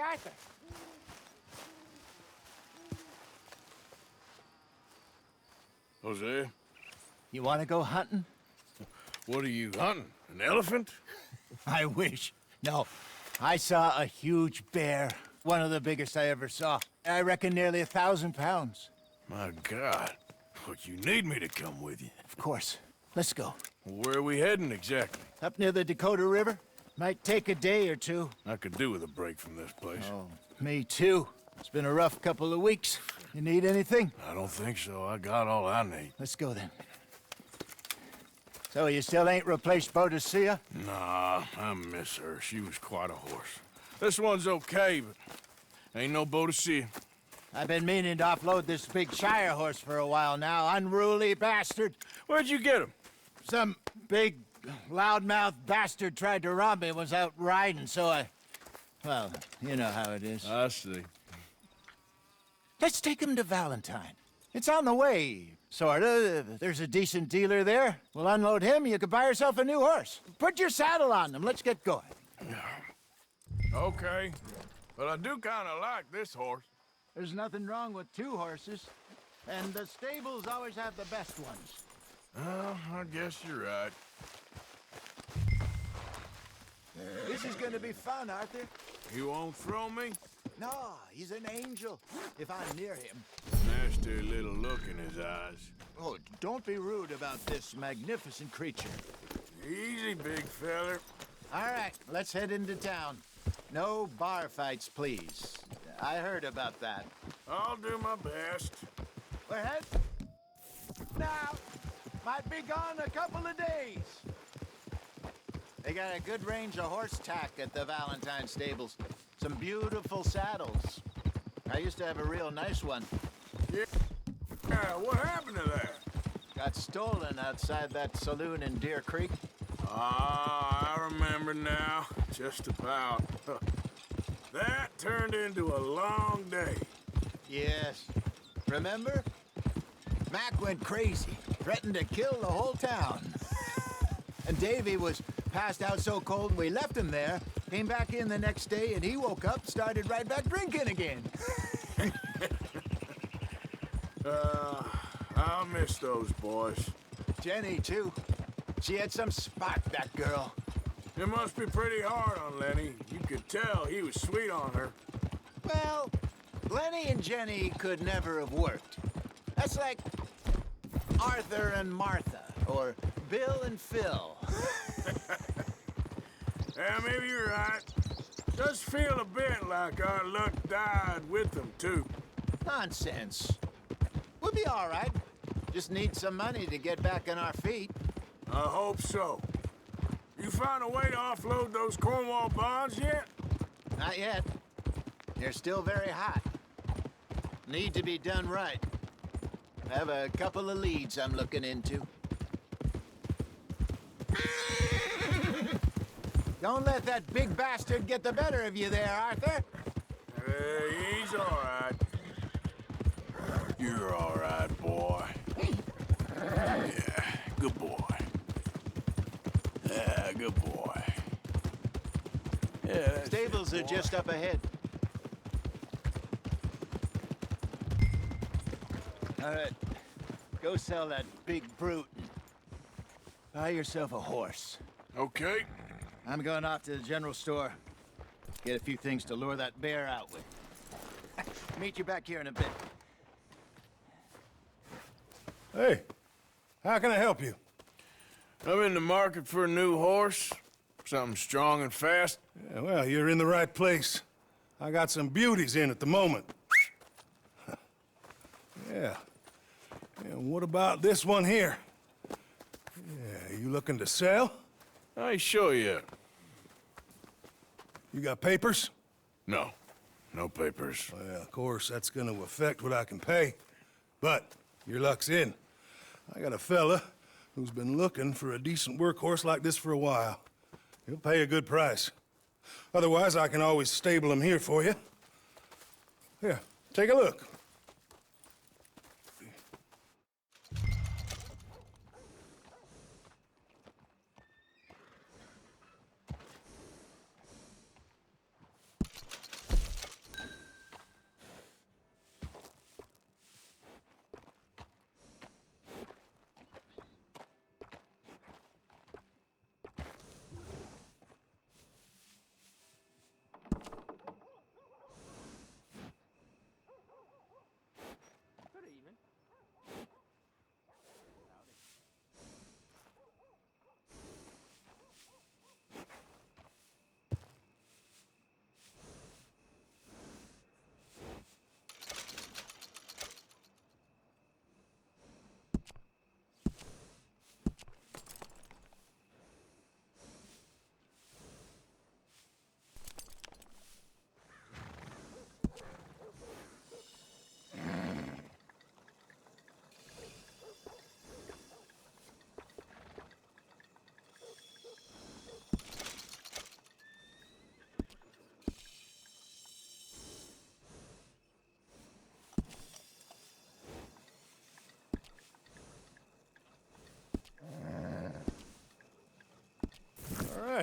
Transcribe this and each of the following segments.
Arthur. Jose, You want to go hunting? what are you hunting? An elephant? I wish. No, I saw a huge bear. One of the biggest I ever saw. I reckon nearly 1,000 pounds. My God. But you need me to come with you. Of course. Let's go. Where are we heading exactly? Up near the Dakota River. Might take a day or two. I could do with a break from this place. Oh, me too. It's been a rough couple of weeks. You need anything? I don't think so. I got all I need. Let's go then. So you still ain't replaced Boadicea? Nah, I miss her. She was quite a horse. This one's okay, but ain't no Boadicea. I've been meaning to offload this big Shire horse for a while now. Unruly bastard. Where'd you get him? Some big, loudmouth bastard tried to rob me and was out riding, so I... Well, you know how it is. I see. Let's take him to Valentine. It's on the way, sorta. There's a decent dealer there. We'll unload him, you could buy yourself a new horse. Put your saddle on him, let's get going. Okay, but I do kind of like this horse. There's nothing wrong with two horses, and the stables always have the best ones. Well, I guess you're right. This is gonna be fun, Arthur. You won't throw me? No, he's an angel, if I'm near him. Nasty little look in his eyes. Oh, don't be rude about this magnificent creature. Easy, big feller. All right, let's head into town. No bar fights, please. I heard about that. I'll do my best. We're heading now. Might be gone a couple of days. They got a good range of horse tack at the Valentine stables. Some beautiful saddles. I used to have a real nice one. Yeah, what happened to that? Got stolen outside that saloon in Deer Creek. Ah, I remember now. Just about. That turned into a long day. Yes. Remember? Mac went crazy, threatened to kill the whole town. And Davy was passed out so cold we left him there, came back in the next day, and he woke up, started right back drinking again. I'll miss those boys. Jenny, too. She had some spot, that girl. It must be pretty hard on Lenny. You could tell he was sweet on her. Well, Lenny and Jenny could never have worked. That's like Arthur and Martha, or Bill and Phil. Yeah, maybe you're right. Does feel a bit like our luck died with them, too. Nonsense. We'll be all right. Just need some money to get back on our feet. I hope so. You found a way to offload those Cornwall bonds yet? Not yet. They're still very hot. Need to be done right. I have a couple of leads I'm looking into. Don't let that big bastard get the better of you there, Arthur. He's all right. You're all right, boy. Yeah, good boy. Yeah, good boy. Yeah, Stables are just up ahead. All right, go sell that big brute. Buy yourself a horse. Okay. I'm going off to the general store. Get a few things to lure that bear out with. Meet you back here in a bit. Hey, how can I help you? I'm in the market for a new horse. Something strong and fast. Yeah, well, you're in the right place. I got some beauties in at the moment. Yeah. And what about this one here? Yeah, you looking to sell? I show you. You got papers? No. No papers. Well, of course, that's gonna affect what I can pay. But your luck's in. I got a fella who's been looking for a decent workhorse like this for a while. He'll pay a good price. Otherwise, I can always stable him here for you. Here, take a look.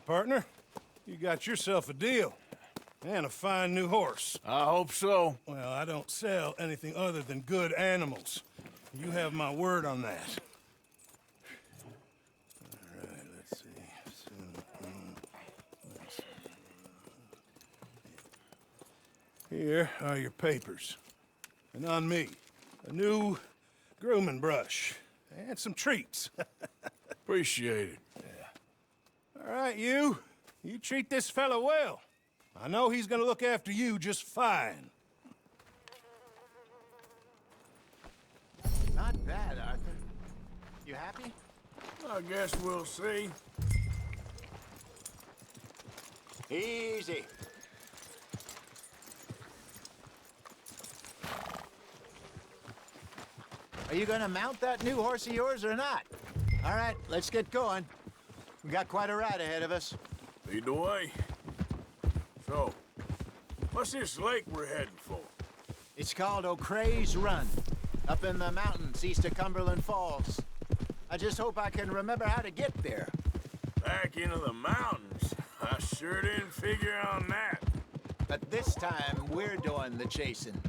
right, partner. You got yourself a deal. And a fine new horse. I hope so. Well, I don't sell anything other than good animals. You have my word on that. All right, let's see. Here are your papers. And on me, a new grooming brush. And some treats. Appreciate it. All right, you. You treat this fella well. I know he's gonna look after you just fine. Not bad, Arthur. You happy? I guess we'll see. Easy. Are you gonna mount that new horse of yours or not? All right, let's get going. We got quite a ride ahead of us. Lead the way. So, what's this lake we're heading for? It's called O'Creagh's Run, up in the mountains east of Cumberland Falls. I just hope I can remember how to get there. Back into the mountains? I sure didn't figure on that. But this time, we're doing the chasing.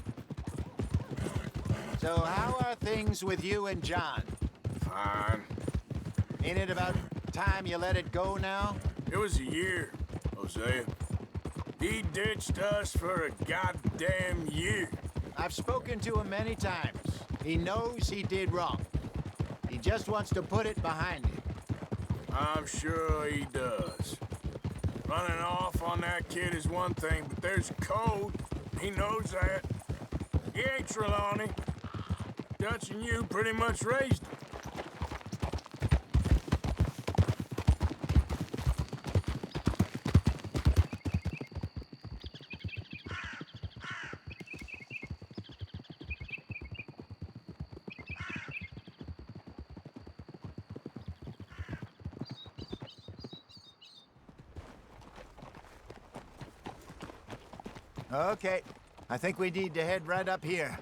So how are things with you and John? Fine. Ain't it about time you let it go now? It was a year, Hosea. He ditched us for a goddamn year. I've spoken to him many times. He knows he did wrong. He just wants to put it behind him. I'm sure he does. Running off on that kid is one thing, but there's code. He knows that. He ain't Trelawney. Dutch and you pretty much raised him. Okay, I think we need to head right up here.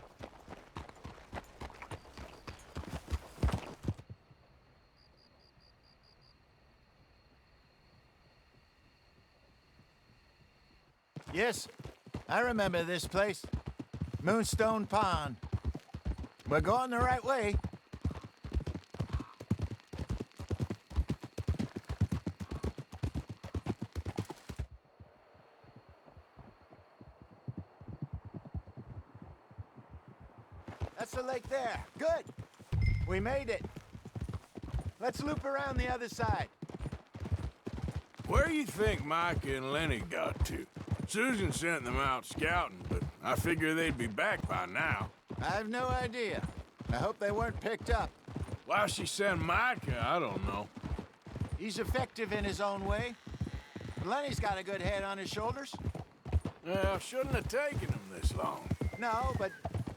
Yes, I remember this place. Moonstone Pond. We're going the right way. That's the lake there. Good. We made it. Let's loop around the other side. Where do you think Mike and Lenny got to? Susan sent them out scouting, but I figure they'd be back by now. I have no idea. I hope they weren't picked up. Why she sent Mike, I don't know. He's effective in his own way. Lenny's got a good head on his shoulders. Well, shouldn't have taken him this long. No, but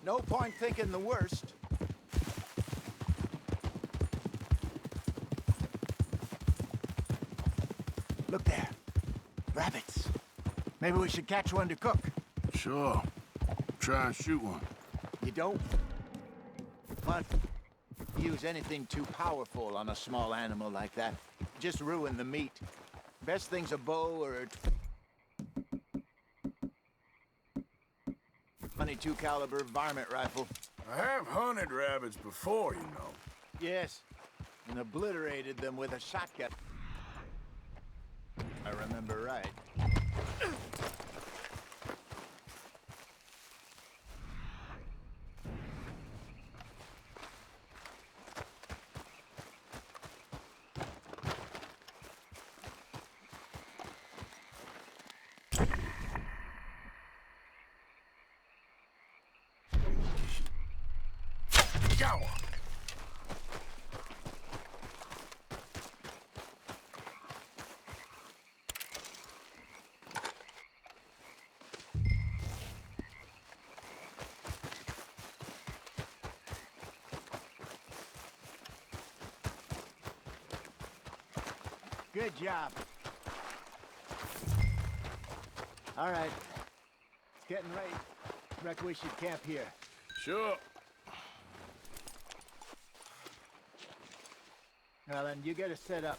no point thinking the worst. Look there. Rabbits. Maybe we should catch one to cook. Sure. Try and shoot one. You don't want to use anything too powerful on a small animal like that. Just ruin the meat. Best thing's a bow or a 22 caliber varmint rifle. I have hunted rabbits before, you know. Yes, and obliterated them with a shotgun. I remember right. Go! Good job. All right. It's getting late. Reckon we should camp here. Sure. Well, then you get us set up.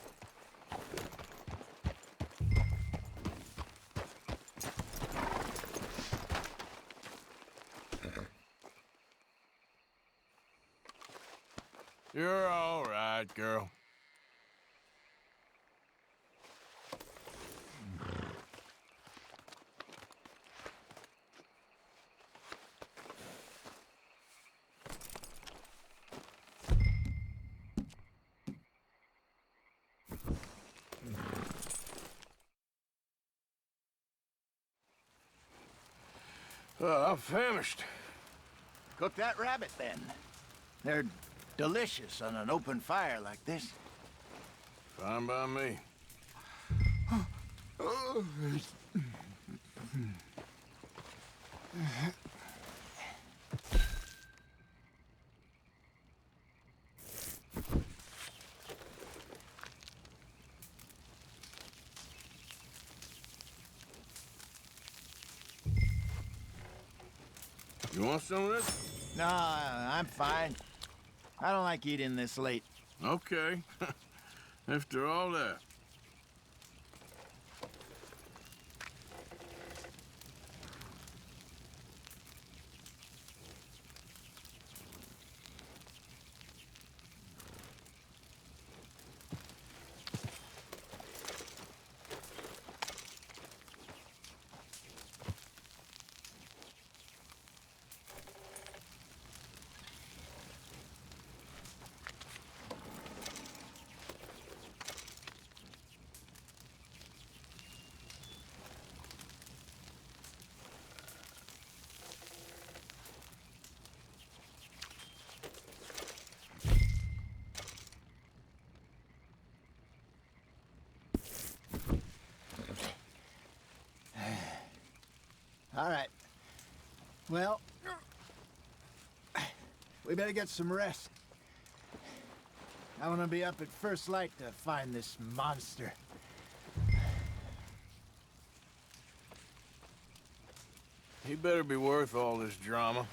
You're all right, girl. I'm famished. Cook that rabbit, then. They're delicious on an open fire like this. Fine by me. You want some of this? No, I'm fine. I don't like eating this late. Okay. After all that. All right. Well, we better get some rest. I want to be up at first light to find this monster. He better be worth all this drama.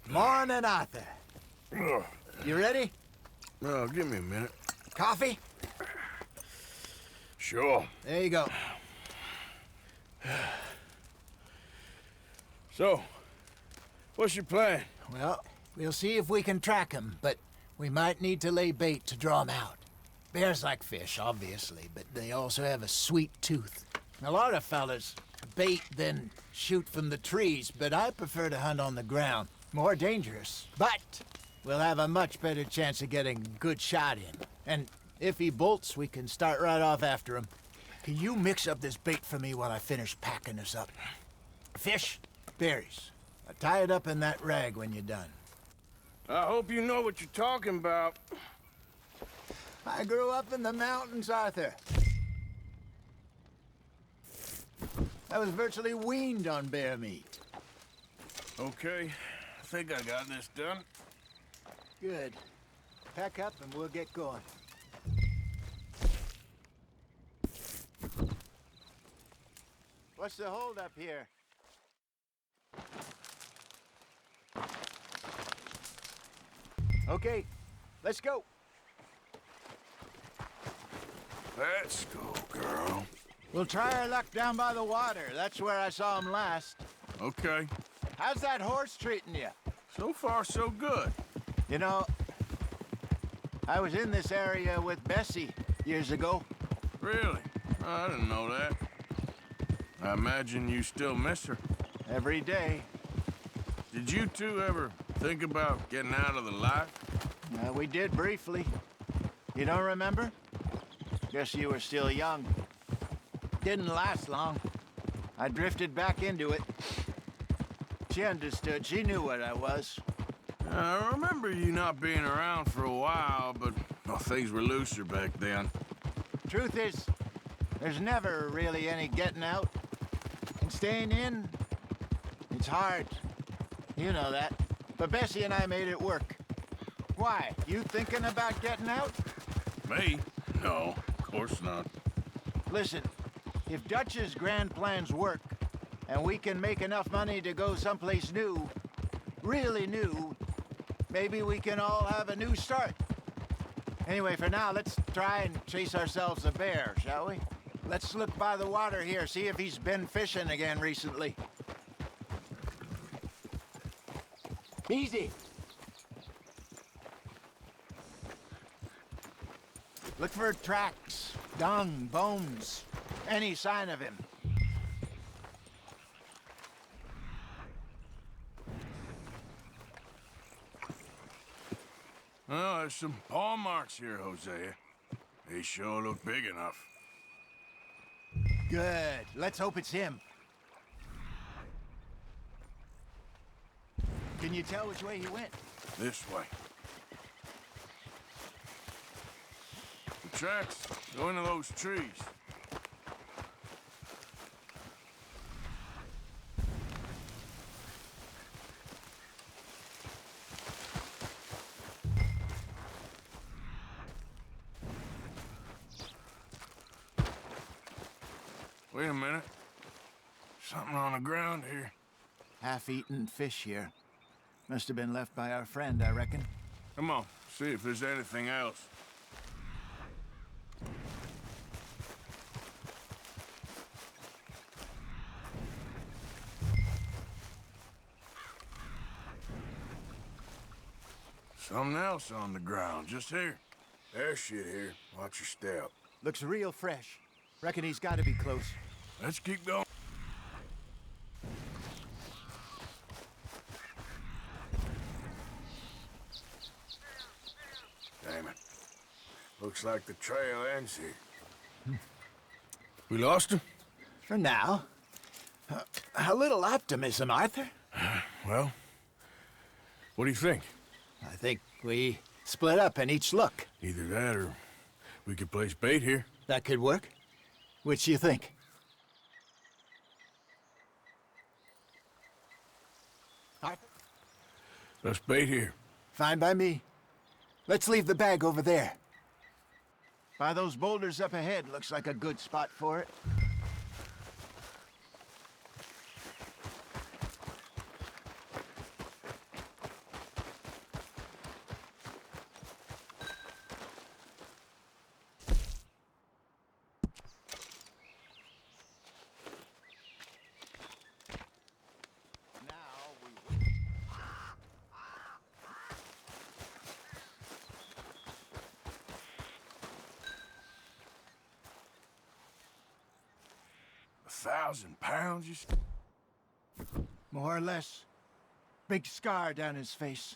Morning, Arthur. You ready? Oh, give me a minute. Coffee? Sure. There you go. So, what's your plan? Well, we'll see if we can track him, but we might need to lay bait to draw him out. Bears like fish, obviously, but they also have a sweet tooth. A lot of fellas bait, then shoot from the trees, but I prefer to hunt on the ground. More dangerous, but we'll have a much better chance of getting a good shot in. And if he bolts, we can start right off after him. Can you mix up this bait for me while I finish packing this up? Fish, berries. Tie it up in that rag when you're done. I hope you know what you're talking about. I grew up in the mountains, Arthur. I was virtually weaned on bear meat. Okay, I think I got this done. Good. Pack up and we'll get going. What's the holdup here? Okay, let's go. Let's go, girl. We'll try our luck down by the water. That's where I saw him last. Okay. How's that horse treating you? So far, so good. You know, I was in this area with Bessie years ago. Really? I didn't know that. I imagine you still miss her. Every day. Did you two ever think about getting out of the life? We did briefly. You don't remember? Guess you were still young. Didn't last long. I drifted back into it. She understood. She knew what I was. I remember you not being around for a while, but well, things were looser back then. Truth is, there's never really any getting out. And staying in, it's hard. You know that. But Bessie and I made it work. Why? You thinking about getting out? Me? No, of course not. Listen, if Dutch's grand plans work, and we can make enough money to go someplace new, really new, maybe we can all have a new start. Anyway, for now, let's try and chase ourselves a bear, shall we? Let's look by the water here, see if he's been fishing again recently. Easy. Look for tracks, dung, bones, any sign of him. Oh, there's some paw marks here, Hosea. They sure look big enough. Good. Let's hope it's him. Can you tell which way he went? This way. The tracks go into those trees. Wait a minute. Something on the ground here. Half-eaten fish here. Must have been left by our friend, I reckon. Come on, see if there's anything else. Something else on the ground, just here. There's shit here. Watch your step. Looks real fresh. Reckon he's got to be close. Let's keep going. Damn it. Looks like the trail ends here. We lost him? For now. A little optimism, Arthur. Well, what do you think? I think we split up and each look. Either that or we could place bait here. That could work. Which you think? Arthur? Let's bait here. Fine by me. Let's leave the bag over there. By those boulders up ahead, looks like a good spot for it. £1,000, you More or less. Big scar down his face.